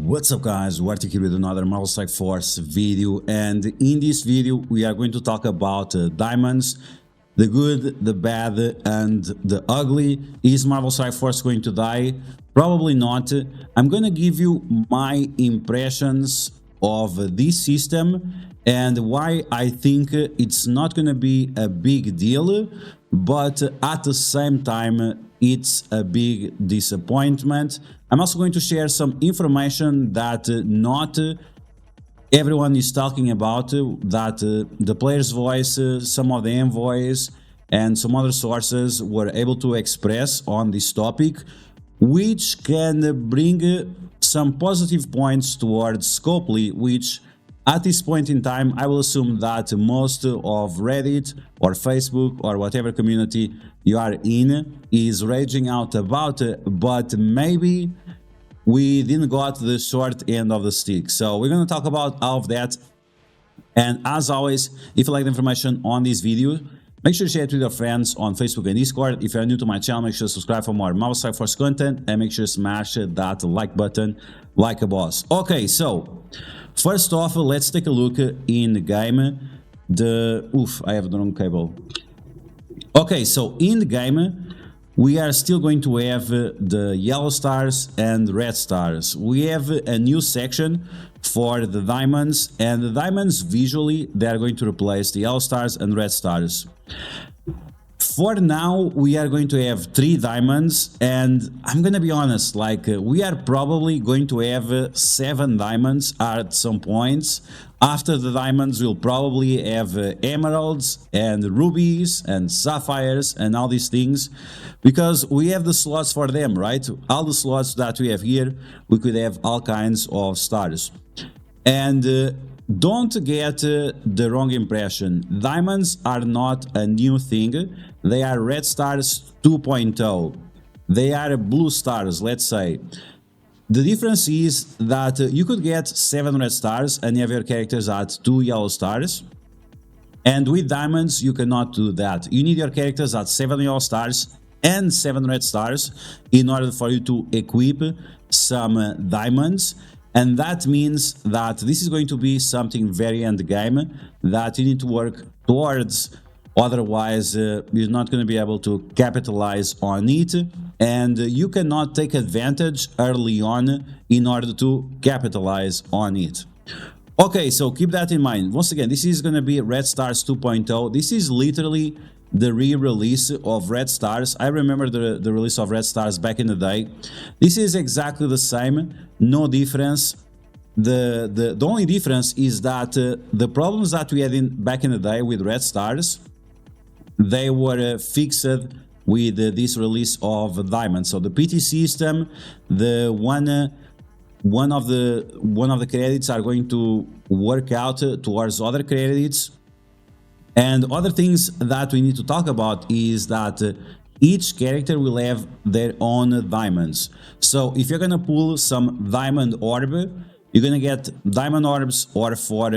What's up guys, DuArktik here with another Marvel Strike Force video, and in this video we are going to talk about diamonds, the good, the bad and the ugly. Is Marvel Strike Force going to die? Probably not. I'm going to give you my impressions of this system and why I think it's not going to be a big deal, but at the same time it's a big disappointment. I'm also going to share some information that not everyone is talking about, that the player's voice, some of the envoys and some other sources were able to express on this topic, which can bring some positive points towards Scopely, which at this point in time, I will assume that most of Reddit or Facebook or whatever community you are in is raging out about it, but maybe we didn't got the short end of the stick. So we're going to talk about all of that. And as always, if you like the information on this video, make sure to share it with your friends on Facebook and Discord. If you're new to my channel, make sure to subscribe for more Marvel Strike Force content and make sure to smash that like button like a boss. Okay, so first off, let's take a look in the game. I have the wrong cable. Okay, so in the game, we are still going to have the yellow stars and red stars. We have a new section for the diamonds, and the diamonds visually, they are going to replace the yellow stars and red stars. For now, we are going to have 3 diamonds, and I'm gonna be honest, like we are probably going to have 7 diamonds at some points. After the diamonds, we'll probably have emeralds and rubies and sapphires and all these things, because we have the slots for them, right? All the slots that we have here, we could have all kinds of stars. And don't get the wrong impression. Diamonds are not a new thing. They are red stars 2.0. They are blue stars, let's say. The difference is that you could get 7 red stars and have your characters at 2 yellow stars. And with diamonds, you cannot do that. You need your characters at 7 yellow stars and 7 red stars in order for you to equip some diamonds. And that means that this is going to be something very end game that you need to work towards. Otherwise, you're not going to be able to capitalize on it, and you cannot take advantage early on in order to capitalize on it. Okay, so keep that in mind. Once again, this is going to be Red Stars 2.0. This is literally the re-release of Red Stars. I remember the release of Red Stars back in the day. This is exactly the same, no difference. The only difference is that the problems that we had back in the day with Red Stars, they were fixed with this release of diamonds. So the PT system, the one of the credits are going to work out towards other credits. And other things that we need to talk about is that each character will have their own diamonds. So if you're gonna pull some diamond orb, you're gonna get diamond orbs, or for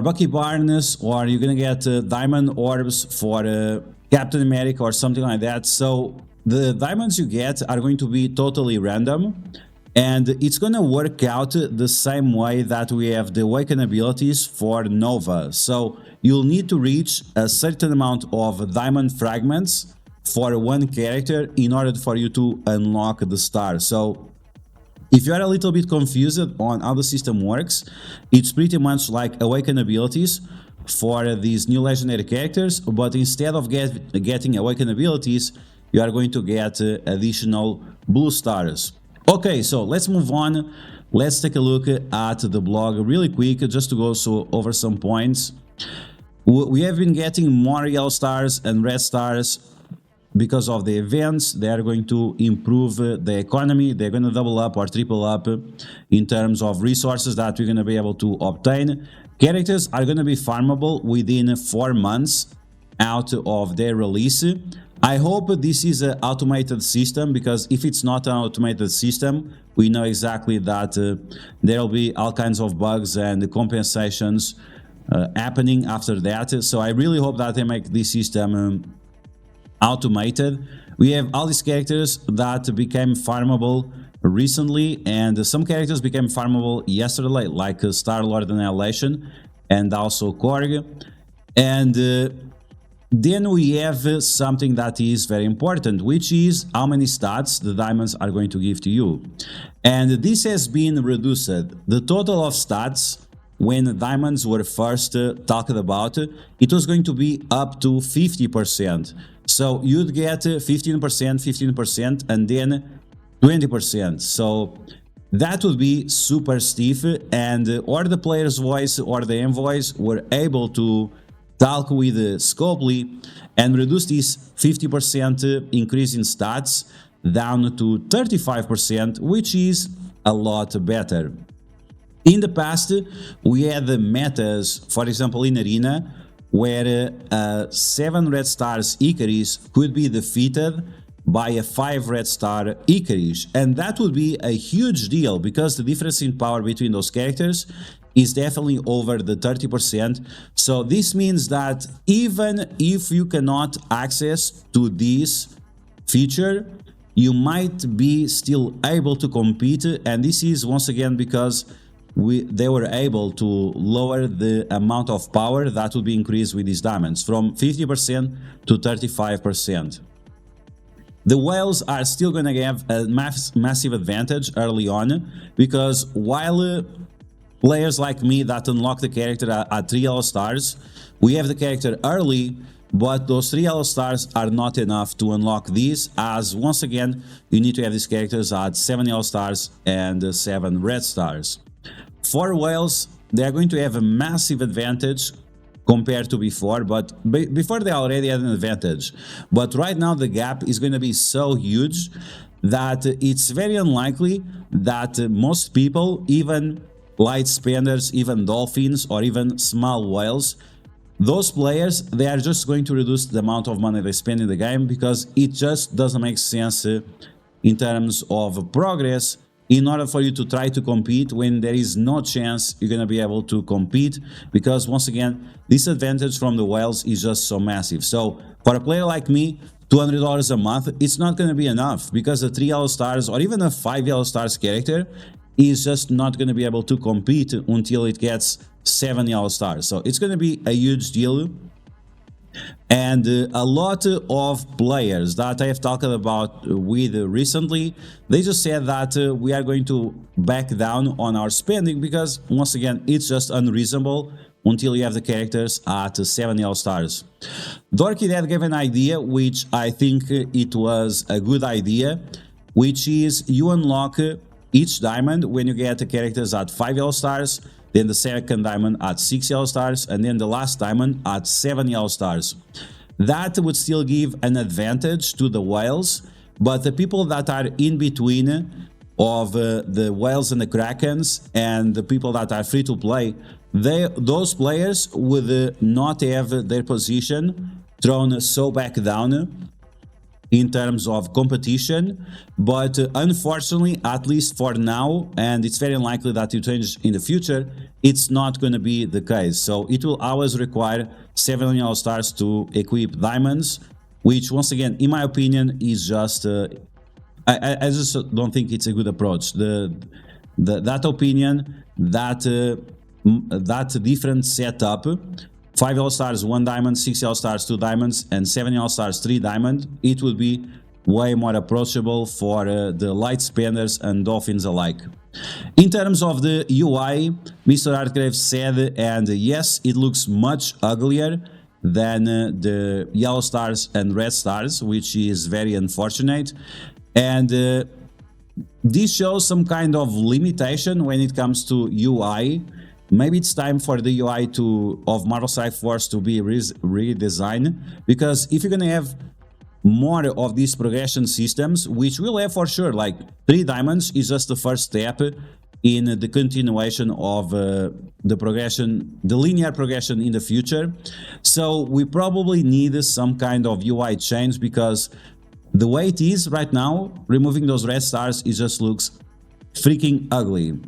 Bucky Barnes, or you're gonna get diamond orbs for Captain America or something like that. So the diamonds you get are going to be totally random, and it's gonna work out the same way that we have the awaken abilities for Nova. So you'll need to reach a certain amount of diamond fragments for one character in order for you to unlock the star. So if you are a little bit confused on how the system works, it's pretty much like awaken abilities for these new legendary characters, but instead of getting awaken abilities, you are going to get additional blue stars. Okay, so let's move on. Let's take a look at the blog really quick, just to go over some points. We have been getting more yellow stars and red stars because of the events. They are going to improve the economy. They're going to double up or triple up in terms of resources that we're going to be able to obtain. Characters are going to be farmable within 4 months out of their release. I hope this is an automated system, because if it's not an automated system, we know exactly that there will be all kinds of bugs and compensations happening after that. So I really hope that they make this system automated. We have all these characters that became farmable recently, and some characters became farmable yesterday, like Star-Lord Annihilation and also Korg. And then we have something that is very important, which is how many stats the diamonds are going to give to you. And this has been reduced. The total of stats when diamonds were first talked about, it was going to be up to 50%. So you'd get 15%, 15%, and then 20%. So that would be super stiff, and or the player's voice or the envoys were able to talk with Scopely and reduce this 50% increase in stats down to 35%, which is a lot better. In the past, we had the metas, for example in Arena, where 7 red stars Icarus could be defeated by a 5 red star Icarus, and that would be a huge deal because the difference in power between those characters is definitely over the 30%. So this means that even if you cannot access to this feature, you might be still able to compete, and this is once again because they were able to lower the amount of power that would be increased with these diamonds from 50% to 35%. The whales are still going to have a massive advantage early on, because while players like me that unlock the character at 3 yellow stars, we have the character early, but those 3 yellow stars are not enough to unlock these, as once again you need to have these characters at 7 yellow stars and 7 red stars. For whales, they are going to have a massive advantage compared to before, but before they already had an advantage. But right now the gap is going to be so huge that it's very unlikely that most people, even light spenders, even dolphins, or even small whales, those players, they are just going to reduce the amount of money they spend in the game, because it just doesn't make sense in terms of progress in order for you to try to compete when there is no chance you're going to be able to compete, because once again this advantage from the whales is just so massive. So for a player like me, $200 a month, it's not going to be enough, because a 3 yellow stars or even a 5 yellow stars character is just not going to be able to compete until it gets 7 yellow stars. So it's going to be a huge deal. And a lot of players that I have talked about with recently, they just said that we are going to back down on our spending, because once again it's just unreasonable until you have the characters at 7 yellow stars. DuArktik gave an idea which I think it was a good idea, which is you unlock each diamond when you get the characters at 5 yellow stars, then the second diamond at 6 yellow stars, and then the last diamond at 7 yellow stars. That would still give an advantage to the whales, but the people that are in between of the whales and the krakens, and the people that are free to play, those players would not have their position thrown so back down in terms of competition. But unfortunately, at least for now, and it's very unlikely that it changes in the future, it's not going to be the case. So it will always require 7 yellow stars to equip diamonds, which once again, in my opinion, is just I just don't think it's a good approach. That opinion, that different setup, 5 yellow stars 1 diamond, 6 yellow stars 2 diamonds, and 7 yellow stars 3 diamond, it would be way more approachable for the light spenders and dolphins alike. In terms of the UI, Mr. Artgrave said, and yes, it looks much uglier than the yellow stars and red stars, which is very unfortunate. And this shows some kind of limitation when it comes to UI. Maybe it's time for the UI of Marvel Strike Force to be redesigned, because if you're gonna have more of these progression systems, which we'll have for sure, like 3 diamonds is just the first step in the continuation of the progression, the linear progression in the future. So we probably need some kind of UI change, because the way it is right now, removing those red stars, it just looks freaking ugly.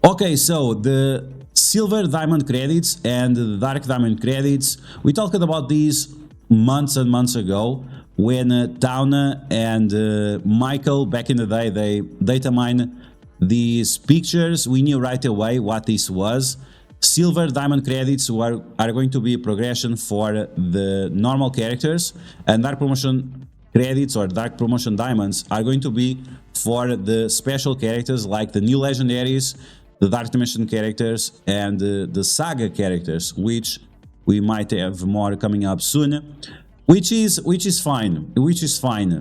Okay, so the silver diamond credits and the dark diamond credits, we talked about these months and months ago, when Tauna and Michael back in the day, they data mine these pictures, we knew right away what this was. Silver diamond credits are going to be progression for the normal characters, and dark promotion credits or dark promotion diamonds are going to be for the special characters like the new legendaries, the dark dimension characters, and the saga characters, which we might have more coming up soon, which is fine.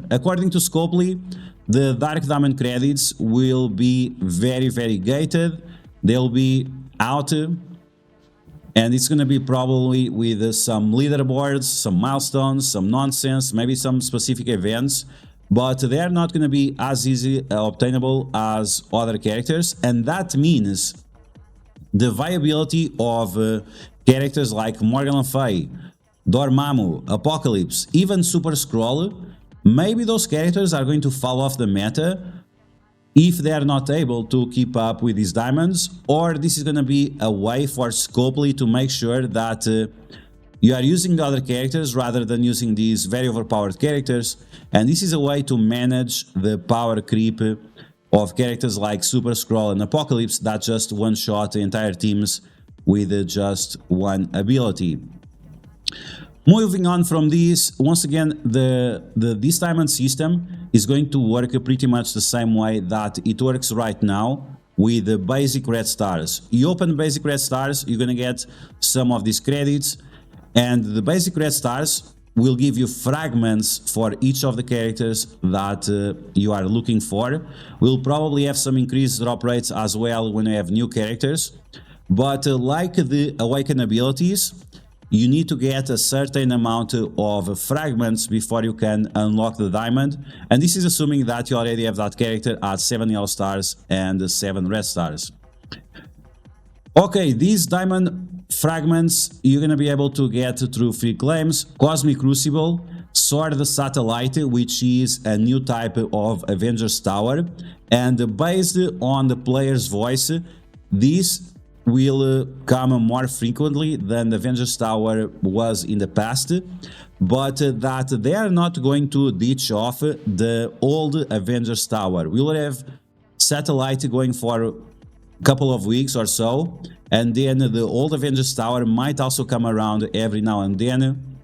According to Scopely, the dark diamond credits will be very gated. They'll be out, and it's going to be probably with some leaderboards, some milestones, some nonsense, maybe some specific events, but they are not going to be as easy obtainable as other characters, and that means the viability of characters like Morgan Le Fay, Dormammu, Apocalypse, even Super Scroll, maybe those characters are going to fall off the meta if they are not able to keep up with these diamonds, or this is going to be a way for Scopely to make sure that you are using the other characters rather than using these very overpowered characters, and this is a way to manage the power creep of characters like Super Scroll and Apocalypse that just one-shot the entire teams with just one ability. Moving on from this, once again, this diamond system is going to work pretty much the same way that it works right now with the basic red stars. You open basic red stars, you're going to get some of these credits, and the basic red stars will give you fragments for each of the characters that you are looking for. We'll probably have some increased drop rates as well when we have new characters, but like the awaken abilities, you need to get a certain amount of fragments before you can unlock the diamond, and this is assuming that you already have that character at 7 yellow stars and 7 red stars. Okay, these diamond fragments you're going to be able to get through free claims, Cosmic Crucible, Sword Satellite, which is a new type of Avengers Tower, and based on the player's voice, this will come more frequently than the Avengers Tower was in the past, but that they are not going to ditch off the old Avengers Tower. We will have Satellite going for a couple of weeks or so, and then the old Avengers Tower might also come around every now and then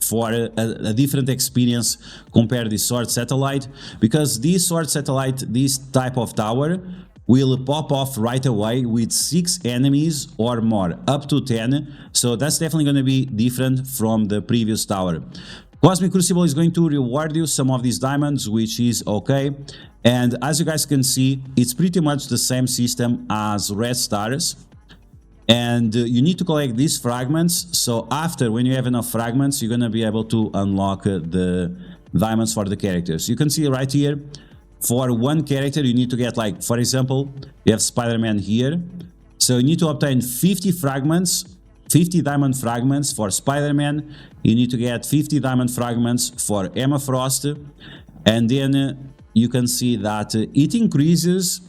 for a different experience compared to Sword Satellite, because this Sword Satellite, this type of tower, will pop off right away with 6 enemies or more, up to 10, so that's definitely going to be different from the previous tower. Cosmic Crucible is going to reward you some of these diamonds, which is okay, and as you guys can see, it's pretty much the same system as red stars, and you need to collect these fragments, so after, when you have enough fragments, you're going to be able to unlock the diamonds for the characters. You can see right here, for one character you need to get, like, for example, you have Spider-Man here, so you need to obtain 50 fragments, 50 diamond fragments for Spider-Man, you need to get 50 diamond fragments for Emma Frost, and then you can see that it increases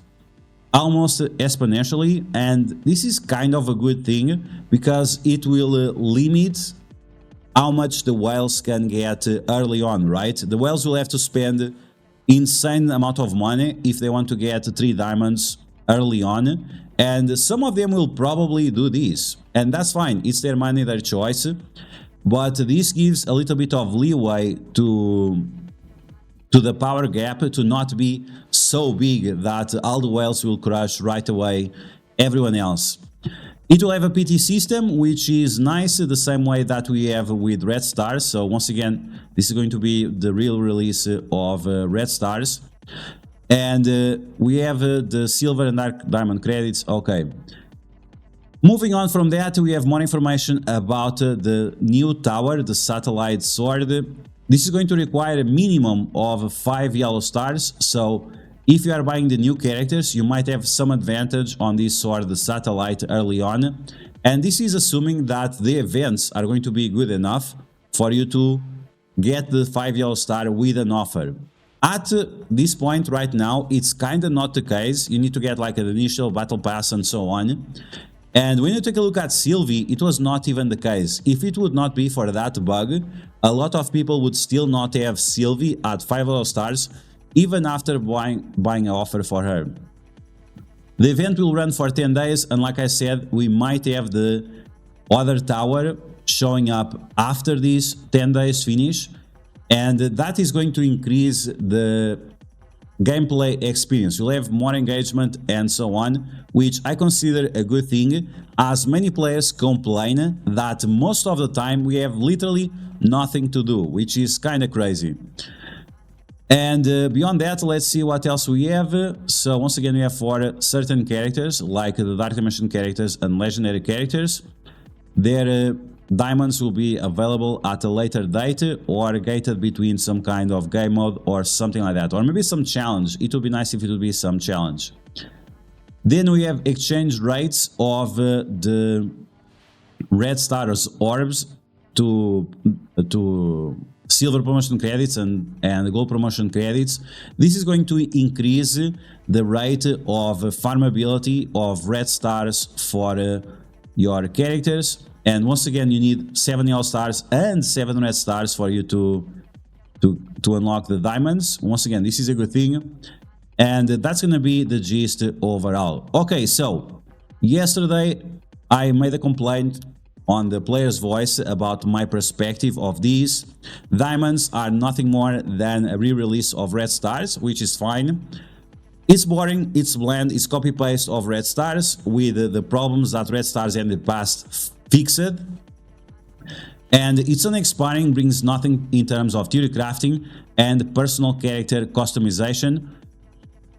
almost exponentially, and this is kind of a good thing because it will limit how much the whales can get early on, right? The whales will have to spend insane amount of money if they want to get 3 diamonds early on, and some of them will probably do this, and that's fine, it's their money, their choice, but this gives a little bit of leeway to the power gap to not be so big that all the whales will crush right away everyone else. It will have a PT system, which is nice, the same way that we have with Red Stars. So once again, this is going to be the real release of Red Stars. And we have the Silver and Dark Diamond credits. Okay. Moving on from that, we have more information about the new tower, the Satellite Sword. This is going to require a minimum of 5 yellow stars. So if you are buying the new characters, you might have some advantage on this sword, the Satellite, early on. And this is assuming that the events are going to be good enough for you to get the 5 yellow star with an offer. At this point right now, it's kind of not the case. You need to get like an initial battle pass and so on. And when you take a look at Sylvie, it was not even the case. If it would not be for that bug, a lot of people would still not have Sylvie at 5 stars, even after buying an offer for her. The event will run for 10 days, and like I said, we might have the other tower showing up after these 10 days finish, and that is going to increase the gameplay experience. You'll have more engagement and so on, which I consider a good thing, as many players complain that most of the time we have literally nothing to do, which is kind of crazy. And beyond that, let's see what else we have. So once again, we have for certain characters, like the Dark Dimension characters and legendary characters, their diamonds will be available at a later date or gated between some kind of game mode or something like that, or maybe some challenge. It would be nice if it would be some challenge. Then we have exchange rates of the red stars orbs to silver promotion credits and gold promotion credits. This is going to increase the rate of farmability of red stars for your characters. And once again, you need 7 yellow stars and 7 red stars for you to unlock the diamonds. Once again, this is a good thing. And that's going to be the gist overall. Okay, so yesterday I made a complaint on the player's voice about my perspective of these. Diamonds are nothing more than a re-release of red stars, which is fine. It's boring, it's bland, it's copy-paste of red stars with the problems that red stars in the past fixed. And it's unexpiring, brings nothing in terms of theory crafting and personal character customization,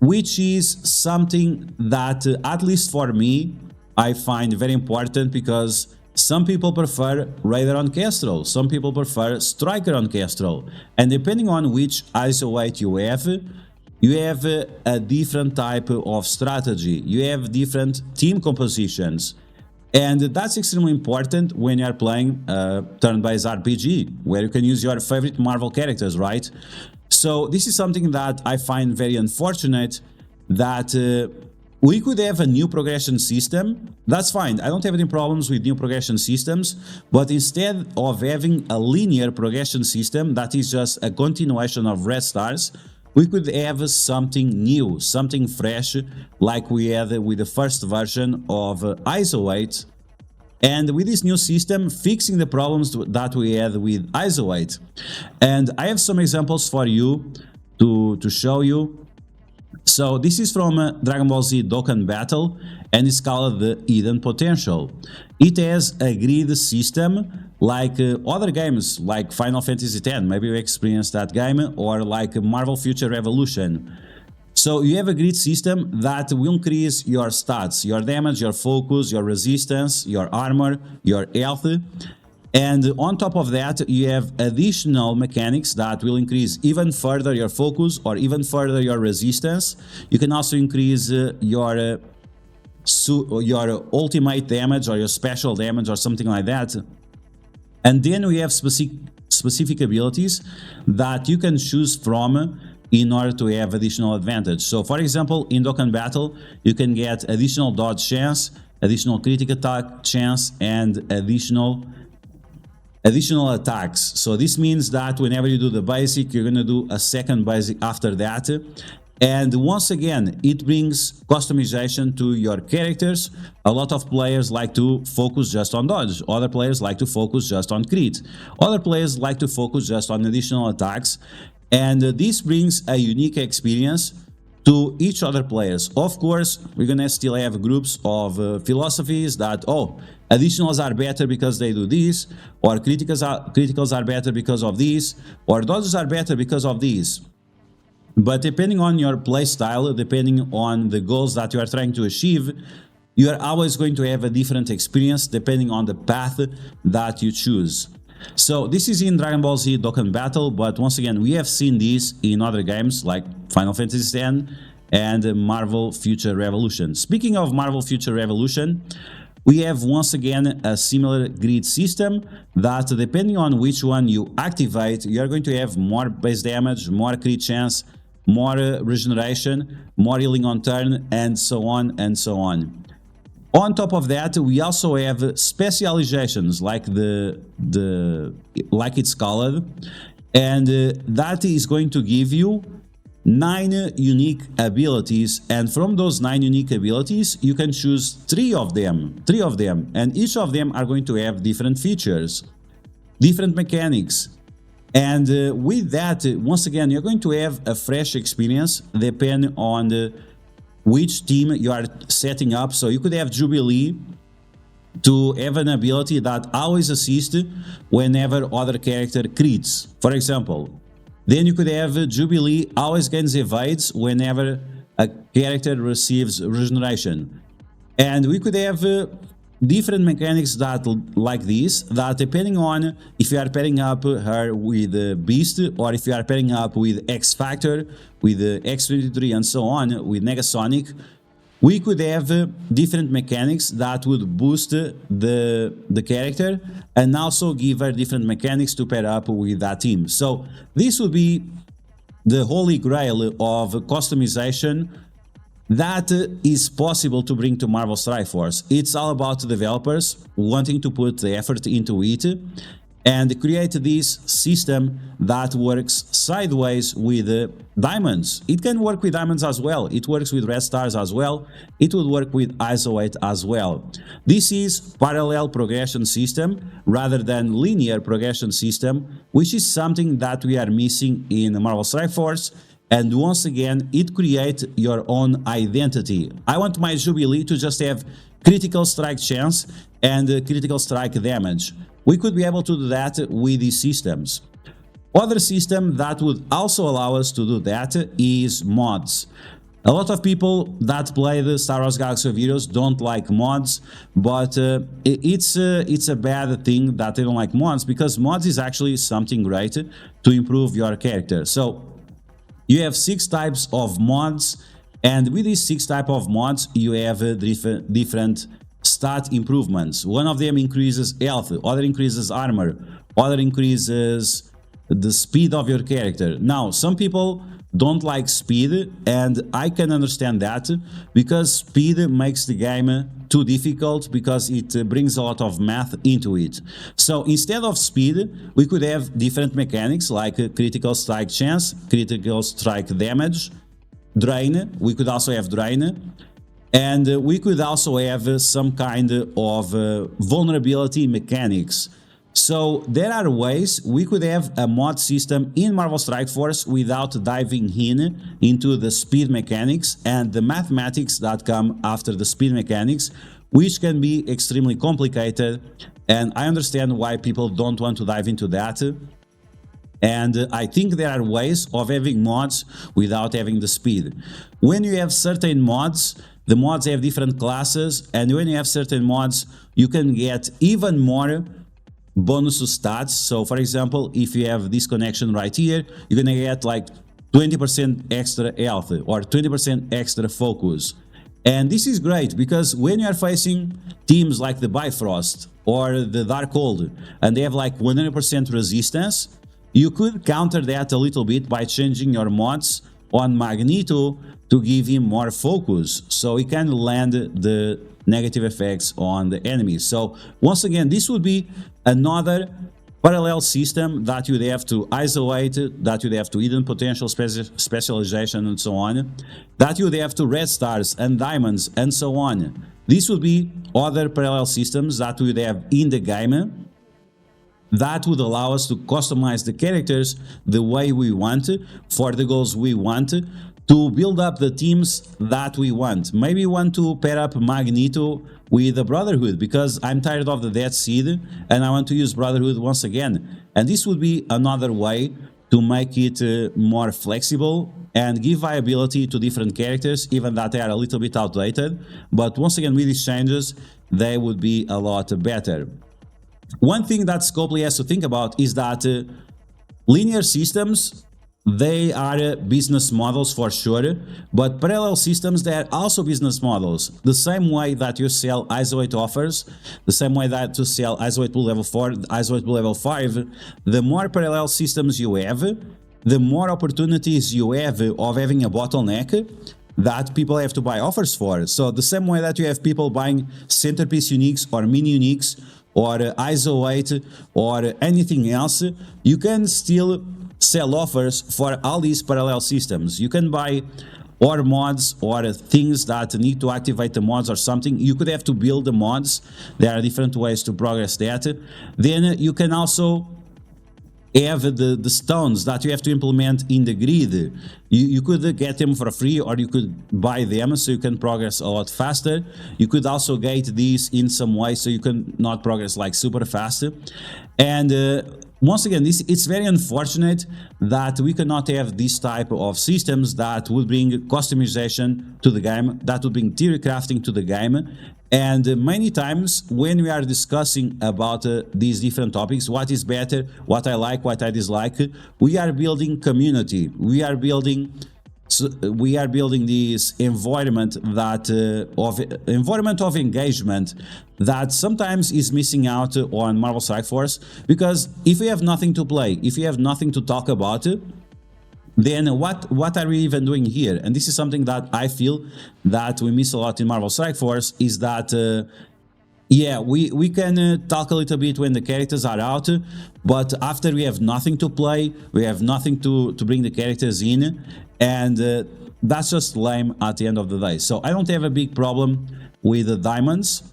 which is something that, at least for me, I find very important, because some people prefer Raider on Kestrel, some people prefer Striker on Kestrel, and depending on which ISO weight you have a different type of strategy, you have different team compositions, and that's extremely important when you are playing a turn-based RPG, where you can use your favorite Marvel characters, right? So this is something that I find very unfortunate, that we could have a new progression system. That's fine, I don't have any problems with new progression systems, but instead of having a linear progression system that is just a continuation of red stars, we could have something new, something fresh, like we had with the first version of ISO 8, and with this new system fixing the problems that we had with ISO 8. And I have some examples for you to show you. So this is from Dragon Ball Z Dokkan Battle, and it's called the Hidden Potential. It has a grid system like other games, like Final Fantasy X, maybe you experienced that game, or like Marvel Future Revolution. So you have a grid system that will increase your stats, your damage, your focus, your resistance, your armor, your health. And on top of that, you have additional mechanics that will increase even further your focus or even further your resistance. You can also increase your ultimate damage or your special damage or something like that. And then we have specific abilities that you can choose from in order to have additional advantage. So for example, in Dokkan Battle, you can get additional dodge chance, additional critical attack chance, and additional attacks. So this means that whenever you do the basic, you're going to do a second basic after that. And once again, it brings customization to your characters. A lot of players like to focus just on dodge. Other players like to focus just on crit. Other players like to focus just on additional attacks. And this brings a unique experience to each other players. Of course, we're gonna still have groups of philosophies that, oh, additionals are better because they do this, or criticals are better because of this, or dodges are better because of this. But depending on your play style, depending on the goals that you are trying to achieve, you are always going to have a different experience depending on the path that you choose. So this is in Dragon Ball Z Dokkan Battle, but once again, we have seen this in other games like Final Fantasy X and Marvel Future Revolution. Speaking of Marvel Future Revolution, we have once again a similar grid system that, depending on which one you activate, you are going to have more base damage, more crit chance, more regeneration, more healing on turn, and so on and so on. On top of that, we also have specializations like like it's called, and that is going to give you 9 unique abilities, and from those 9 unique abilities you can choose 3 of them, and each of them are going to have different features, different mechanics. And with that, once again, you're going to have a fresh experience depending on which team you are setting up. So you could have Jubilee to have an ability that always assists whenever other character crits, for example. Then you could have Jubilee always gains evades whenever a character receives regeneration. And we could have different mechanics that like this, that depending on if you are pairing up her with Beast, or if you are pairing up with X Factor, with X23 and so on, with Negasonic, we could have different mechanics that would boost the character and also give her different mechanics to pair up with that team. So this would be the holy grail of customization that is possible to bring to Marvel Strike Force. It's all about developers wanting to put the effort into it and create this system that works sideways with diamonds. It can work with diamonds as well. It works with red stars as well. It would work with ISO 8 as well. This is parallel progression system rather than linear progression system, which is something that we are missing in Marvel Strike Force. And once again, it creates your own identity. I want my Jubilee to just have critical strike chance and critical strike damage. We could be able to do that with these systems. Other system that would also allow us to do that is mods. A lot of people that play the Star Wars Galaxy of Heroes don't like mods, but it's a bad thing that they don't like mods, because mods is actually something great to improve your character. So you have 6 types of mods, and with these 6 types of mods, you have different stat improvements. One of them increases health, other increases armor, other increases the speed of your character. Now, some people don't like speed, and I can understand that, because speed makes the game too difficult, because it brings a lot of math into it. So instead of speed, we could have different mechanics like critical strike chance, critical strike damage, drain. We could also have drain. And we could also have some kind of vulnerability mechanics. So there are ways we could have a mod system in Marvel Strike Force without diving into the speed mechanics and the mathematics that come after the speed mechanics, which can be extremely complicated. And I understand why people don't want to dive into that. And I think there are ways of having mods without having the speed. When you have certain mods, the mods have different classes, and when you have certain mods, you can get even more bonus stats. So for example, if you have this connection right here, you're gonna get like 20% extra health or 20% extra focus. And this is great, because when you are facing teams like the Bifrost or the Darkhold, and they have like 100% resistance, you could counter that a little bit by changing your mods on Magneto to give him more focus, so he can land the negative effects on the enemies. So once again, this would be another parallel system that you'd have to isolate, that you'd have to hidden potential specialization and so on, that you'd have to red stars and diamonds and so on. This would be other parallel systems that we would have in the game that would allow us to customize the characters the way we want, for the goals we want, to build up the teams that we want. Maybe we want to pair up Magneto with the Brotherhood, because I'm tired of the Death Seed and I want to use Brotherhood once again. And this would be another way to make it more flexible and give viability to different characters, even that they are a little bit outdated. But once again, with these changes, they would be a lot better. One thing that Scopely has to think about is that linear systems, they are business models for sure, but parallel systems, they are also business models. The same way that you sell ISO 8 offers, the same way that you sell ISO 8 pool level 4, ISO 8 pool level 5, the more parallel systems you have, the more opportunities you have of having a bottleneck, that people have to buy offers for. So the same way that you have people buying centerpiece uniques or mini uniques or ISO 8 or anything else, you can still sell offers for all these parallel systems. You can buy or mods or things that need to activate the mods or something. You could have to build the mods. There are different ways to progress that. Then you can also have the stones that you have to implement in the grid. You could get them for free, or you could buy them so you can progress a lot faster. You could also gate these in some way so you can not progress like super fast. And once again, it's very unfortunate that we cannot have this type of systems that would bring customization to the game, that would bring theory crafting to the game. And many times when we are discussing about these different topics, what is better, what I like, what I dislike, we are building community. We are building this environment of engagement that sometimes is missing out on Marvel Strike Force, because if we have nothing to play, if we have nothing to talk about, then what are we even doing here? And this is something that I feel that we miss a lot in Marvel Strike Force, is that yeah, we can talk a little bit when the characters are out, but after we have nothing to play, we have nothing to bring the characters in, and that's just lame at the end of the day. So I don't have a big problem with the diamonds,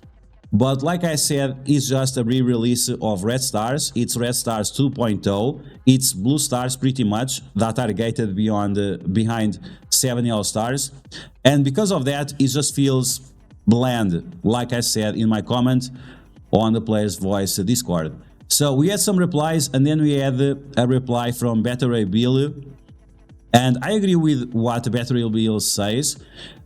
but like I said, it's just a re-release of Red Stars. It's Red Stars 2.0. It's blue stars pretty much that are gated behind 7 yellow stars, and because of that, it just feels bland, like I said in my comment on the Players Voice Discord. So we had some replies, and then we had a reply from Battery Bill, and I agree with what Battery Bill says,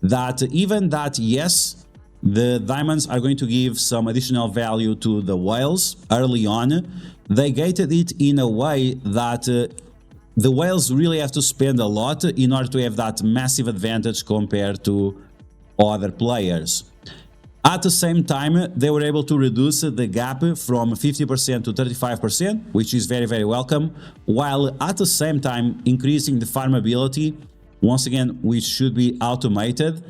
that even that, yes, the diamonds are going to give some additional value to the whales early on. They gated it in a way that the whales really have to spend a lot in order to have that massive advantage compared to other players. At the same time, they were able to reduce the gap from 50% to 35%, which is very, very welcome, while at the same time increasing the farmability, once again, which should be automated,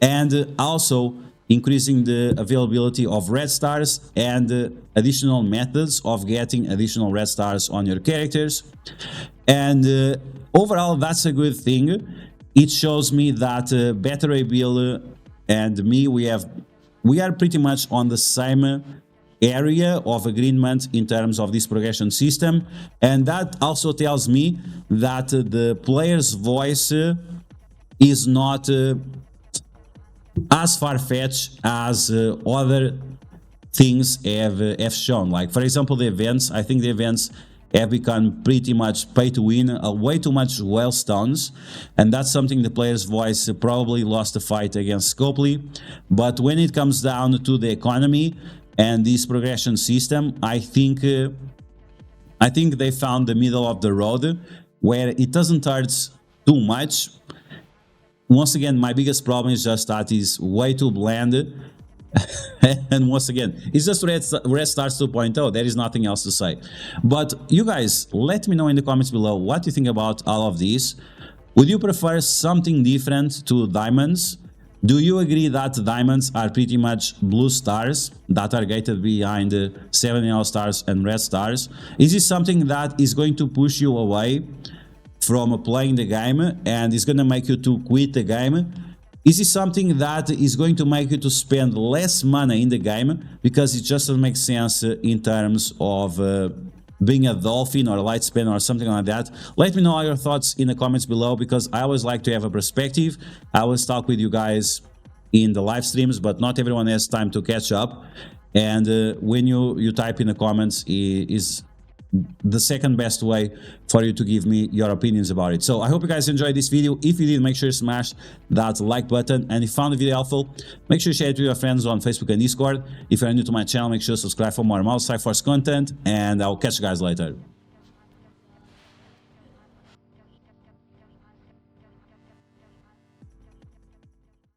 and also increasing the availability of red stars and additional methods of getting additional red stars on your characters. And overall, that's a good thing. It shows me that Battery Bill and me, we are pretty much on the same area of agreement in terms of this progression system, and that also tells me that the player's voice is not as far-fetched as other things have shown. Like, for example, the events. I think the events have become pretty much pay to win, way too much whale stones, and that's something the Player's Voice probably lost the fight against Scopely. But when it comes down to the economy and this progression system, I think they found the middle of the road where it doesn't hurt too much. Once again, my biggest problem is just that it's way too bland. And once again, it's just Red Stars 2.0. There is nothing else to say. But you guys, let me know in the comments below what you think about all of this. Would you prefer something different to diamonds? Do you agree that diamonds are pretty much blue stars that are gated behind 7 yellow stars and red stars? Is this something that is going to push you away from playing the game and is going to make you to quit the game? Is it something that is going to make you to spend less money in the game because it just doesn't make sense in terms of being a dolphin or a light spin or something like that? Let me know all your thoughts in the comments below, because I always like to have a perspective. I always talk with you guys in the live streams, but not everyone has time to catch up. And when you type in the comments is the second best way for you to give me your opinions about it. So I hope you guys enjoyed this video. If you did, make sure you smash that like button, and if you found the video helpful, make sure you share it with your friends on Facebook and Discord. If you're new to my channel, make sure to subscribe for more Marvel Strike Force content, and I'll catch you guys later.